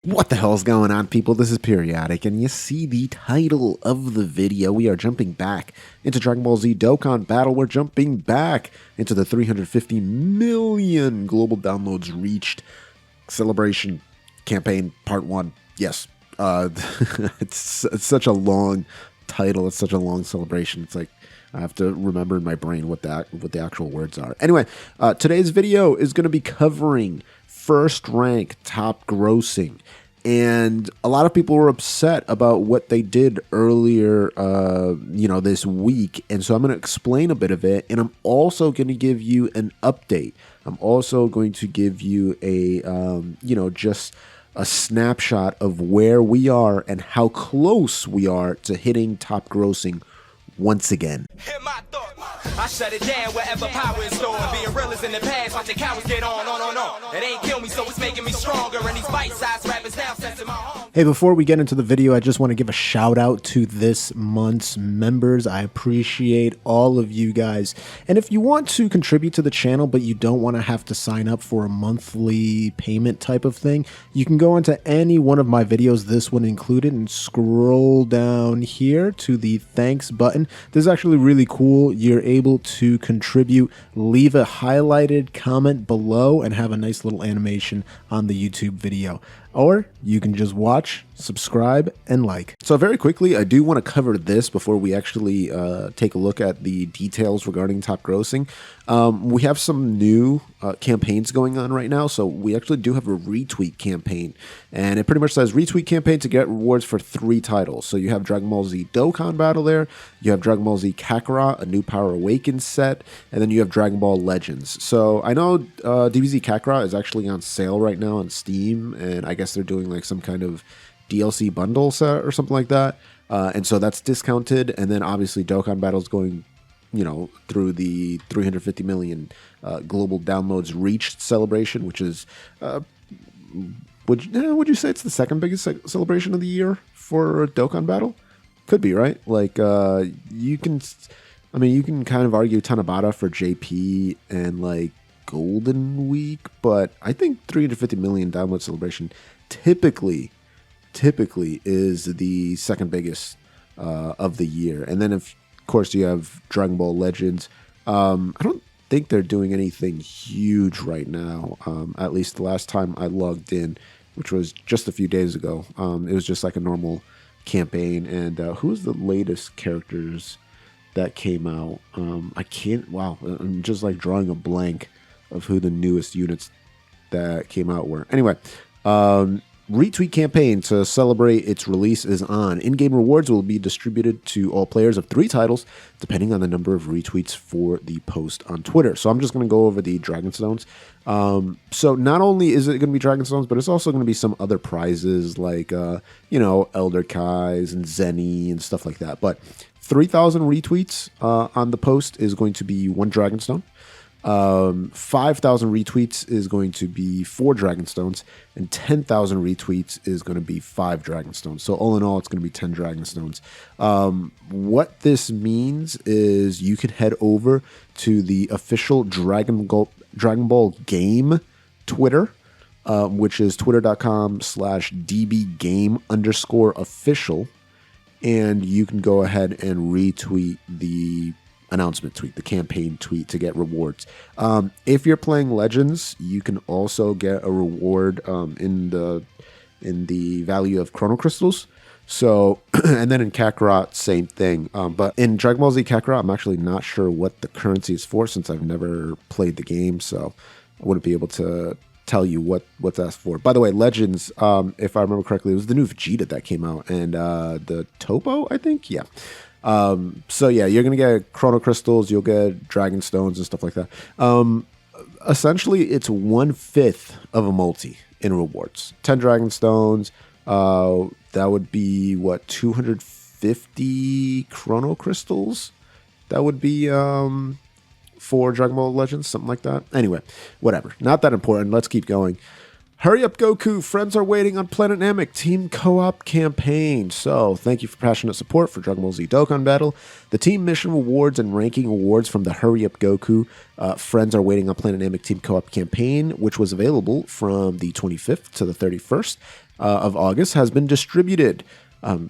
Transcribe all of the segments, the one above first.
What the hell is going on, people? This is Periodic, and you see the title of the video. We are jumping back into Dragonball Z Dokkan Battle. We're jumping back into the 350 million global downloads reached celebration campaign part 1. Yes, it's such a long title. It's such a long celebration. It's like I have to remember in my brain what the actual words are. Anyway, today's video is going to be covering first rank top grossing, and a lot of people were upset about what they did earlier this week, and so I'm going to explain a bit of it, and I'm also going to give you an update. I'm also going to give you a just a snapshot of where we are and how close we are to hitting top grossing once again. I shut it down wherever power is stored. Being real is in the past, watching cowards get on. It ain't kill me, so it's making me stronger. And these bite-sized rappers now sensing my home. Hey, before we get into the video, I just want to give a shout out to this month's members. I appreciate all of you guys. And if you want to contribute to the channel, but you don't want to have to sign up for a monthly payment type of thing, you can go into any one of my videos, this one included, and scroll down here to the thanks button. This is actually really cool. You're able to contribute, leave a highlighted comment below, and have a nice little animation on the YouTube video. Or you can just watch, subscribe, and like. So very quickly, I do want to cover this before we actually take a look at the details regarding top grossing. We have some new campaigns going on right now. So we actually do have a retweet campaign. And it pretty much says retweet campaign to get rewards for 3 titles. So you have Dragonball Z Dokkan Battle there. You have Dragonball Z Kakarot, a new Power Awakens set. And then you have Dragonball Legends. So I know DBZ Kakarot is actually on sale right now on Steam. And I guess they're doing like some kind of DLC bundle set or something like that. And so that's discounted. And then obviously Dokkan Battle's going, through the 350 million global downloads reached celebration, which is, would you say it's the second biggest celebration of the year for Dokkan Battle? Could be, right? Like, you can kind of argue Tanabata for JP and like Golden Week, but I think 350 million download celebration typically is the second biggest of the year. And then of course you have Dragon Ball Legends. I don't think they're doing anything huge right now. At least the last time I logged in, which was just a few days ago, it was just like a normal campaign. And who's the latest characters that came out? I'm just like drawing a blank of who the newest units that came out were. Anyway, retweet campaign to celebrate its release is on. In-game rewards will be distributed to all players of 3 titles, depending on the number of retweets for the post on Twitter. So I'm just going to go over the Dragon Stones. So not only is it going to be Dragon Stones, but it's also going to be some other prizes like, Elder Kais and Zenny and stuff like that. But 3,000 retweets on the post is going to be 1 Dragon Stone. 5,000 retweets is going to be 4 Dragonstones, and 10,000 retweets is going to be 5 Dragonstones. So all in all, it's going to be 10 Dragonstones. What this means is you can head over to the official Dragon Ball game Twitter, which is twitter.com/dbgame_official, and you can go ahead and retweet the announcement tweet, the campaign tweet, to get rewards. If you're playing Legends, you can also get a reward in the value of Chrono Crystals. So, and then in Kakarot, same thing. But in Dragon Ball Z Kakarot, I'm actually not sure what the currency is for since I've never played the game, so I wouldn't be able to tell you what's asked for. By the way, Legends, if I remember correctly, it was the new Vegeta that came out, and the Topo, I think, yeah. So yeah, you're gonna get Chrono Crystals, you'll get Dragon Stones and stuff like that. Essentially, it's 1/5 of a multi in rewards. 10 Dragon Stones. That would be what, 250 Chrono Crystals. That would be for Dragon Ball Legends, something like that. Anyway, whatever. Not that important. Let's keep going. Hurry up, Goku. Friends are waiting on Planet Namek Team Co-op campaign. So, thank you for passionate support for Dragon Ball Z Dokkan Battle. The team mission rewards and ranking awards from the Hurry Up Goku Friends are waiting on Planet Namek Team Co-op campaign, which was available from the 25th to the 31st. of August has been distributed.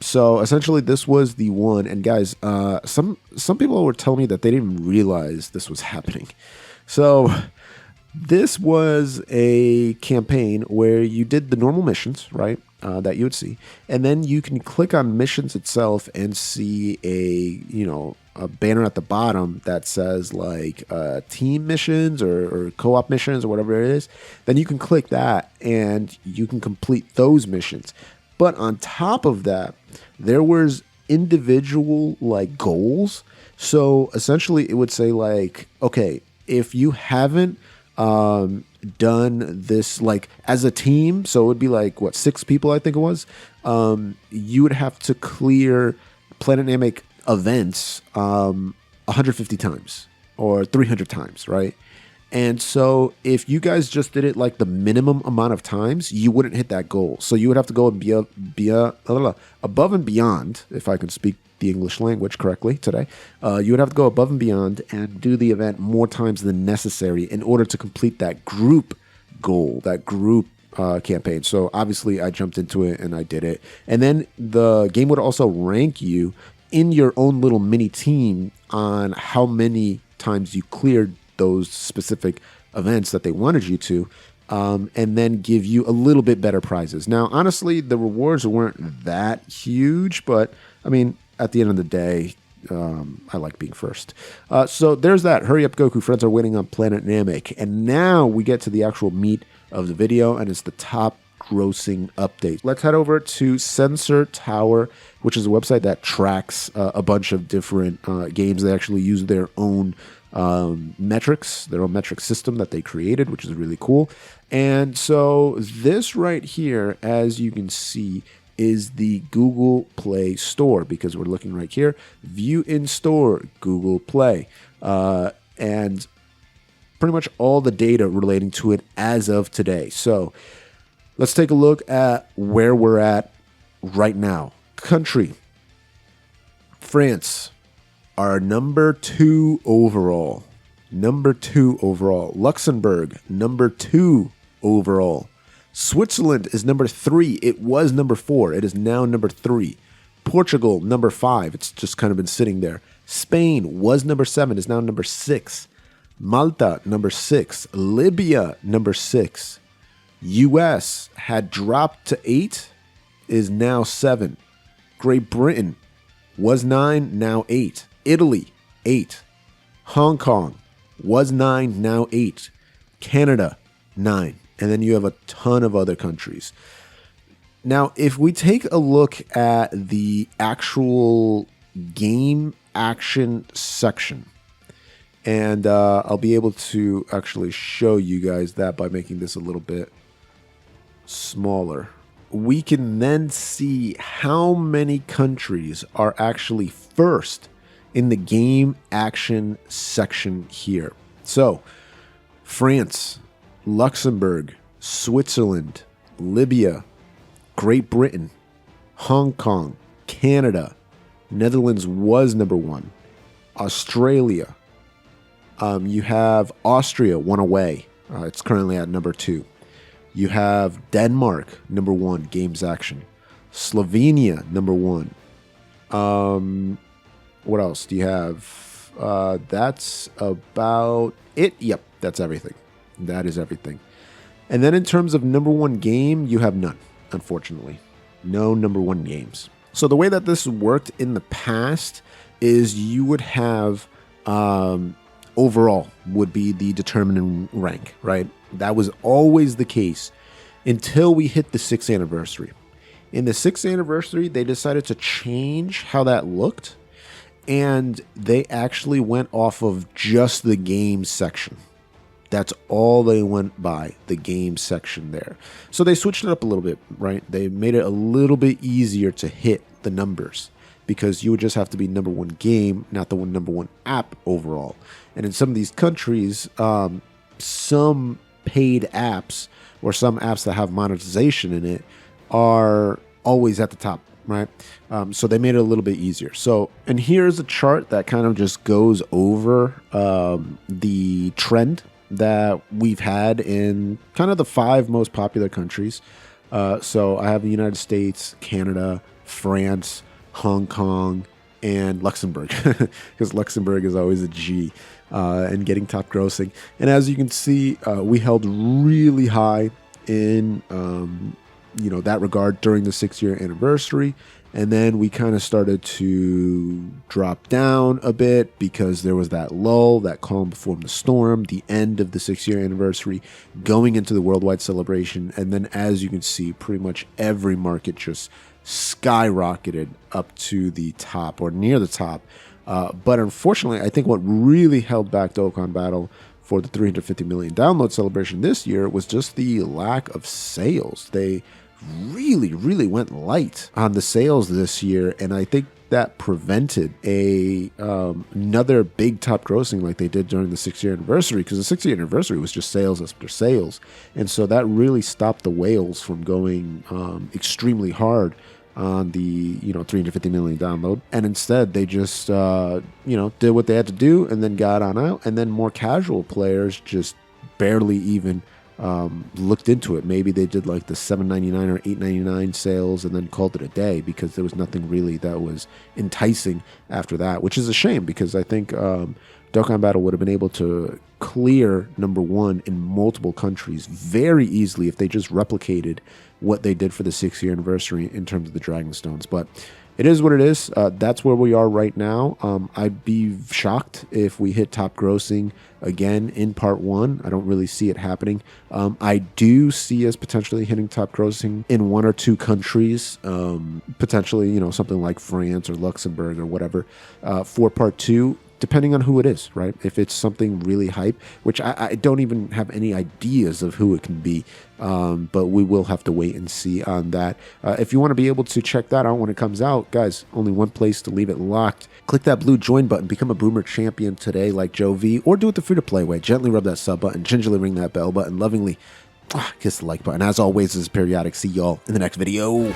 So essentially, this was the one. And guys, some people were telling me that they didn't realize this was happening. So this was a campaign where you did the normal missions, right? That you would see, and then you can click on missions itself and see a banner at the bottom that says like team missions or co-op missions or whatever it is. Then you can click that and you can complete those missions. But on top of that, there was individual like goals. So essentially, it would say like, okay, if you haven't done this like as a team, so it would be like what, 6 people I think it was, you would have to clear Planet events 150 times or 300 times, right? And so if you guys just did it like the minimum amount of times, you wouldn't hit that goal. So you would have to go and be above and beyond, if I can speak the English language correctly today. You would have to go above and beyond and do the event more times than necessary in order to complete that group goal, that group campaign. So obviously I jumped into it and I did it. And then the game would also rank you in your own little mini team on how many times you cleared those specific events that they wanted you to, and then give you a little bit better prizes. Now, honestly, the rewards weren't that huge, but I mean, at the end of the day, I like being first. So there's that. Hurry up, Goku. Friends are waiting on Planet Namek. And now we get to the actual meat of the video, and it's the top grossing update. Let's head over to Sensor Tower, which is a website that tracks a bunch of different games. They actually use their own metrics, their own metric system that they created, which is really cool. And so this right here, as you can see, is the Google Play Store, because we're looking right here, view in store, Google Play, and pretty much all the data relating to it as of today. So let's take a look at where we're at right now. Country, France, are number 2 overall. Number 2 overall. Luxembourg, number 2 overall. Switzerland is number 3. It was number 4. It is now number 3. Portugal, number 5. It's just kind of been sitting there. Spain was number 7. Is now number 6. Malta, number 6. Libya, number 6. US had dropped to 8. Is now 7. Great Britain was 9. Now 8. Italy, 8. Hong Kong was 9, now 8. Canada, 9. And then you have a ton of other countries. Now, if we take a look at the actual game action section, and I'll be able to actually show you guys that by making this a little bit smaller. We can then see how many countries are actually first in the game action section here. So, France, Luxembourg, Switzerland, Libya, Great Britain, Hong Kong, Canada, Netherlands was number 1, Australia, you have Austria, one away, it's currently at number 2. You have Denmark, number 1, games action, Slovenia, number 1. What else do you have? That's about it. Yep, that's everything. That is everything. And then in terms of number 1 game, you have none, unfortunately. No number 1 games. So the way that this worked in the past is you would have overall would be the determining rank, right? That was always the case until we hit the 6th anniversary. In the 6th anniversary, they decided to change how that looked. And they actually went off of just the game section. That's all they went by, the game section there. So they switched it up a little bit, right? They made it a little bit easier to hit the numbers because you would just have to be number 1 game, not the number 1 app overall. And in some of these countries, some paid apps or some apps that have monetization in it are always at the top. Right. So they made it a little bit easier. So, and here's a chart that kind of just goes over the trend that we've had in kind of the 5 most popular countries. So I have the United States, Canada, France, Hong Kong, and Luxembourg, because Luxembourg is always a G, and getting top grossing. And as you can see, we held really high in that regard during the 6-year anniversary. And then we kind of started to drop down a bit because there was that lull, that calm before the storm, the end of the 6-year anniversary, going into the worldwide celebration. And then, as you can see, pretty much every market just skyrocketed up to the top or near the top. But unfortunately, I think what really held back Dokkan Battle for the 350 million download celebration this year was just the lack of sales. They really went light on the sales this year, and I think that prevented another big top grossing like they did during the 6-year anniversary, because the 6-year anniversary was just sales after sales, and so that really stopped the whales from going extremely hard on the 350 million download. And instead they just did what they had to do and then got on out, and then more casual players just barely even looked into it. Maybe they did like the $7.99 or $8.99 sales and then called it a day, because there was nothing really that was enticing after that, which is a shame, because I think Dokkan Battle would have been able to clear #1 in multiple countries very easily if they just replicated what they did for the 6-year anniversary in terms of the Dragon Stones. But it is what it is. That's where we are right now. I'd be shocked if we hit top grossing again in part 1. I don't really see it happening. I do see us potentially hitting top grossing in 1 or 2 countries, potentially, something like France or Luxembourg or whatever, for part 2. Depending on who it is, right? If it's something really hype, which I don't even have any ideas of who it can be, but we will have to wait and see on that. If you want to be able to check that out when it comes out, guys, only one place to leave it locked. Click that blue join button, become a Boomer champion today like Joe V, or do it the free-to-play way. Gently rub that sub button, gingerly ring that bell button, lovingly kiss the like button. As always, this is Periodic. See y'all in the next video.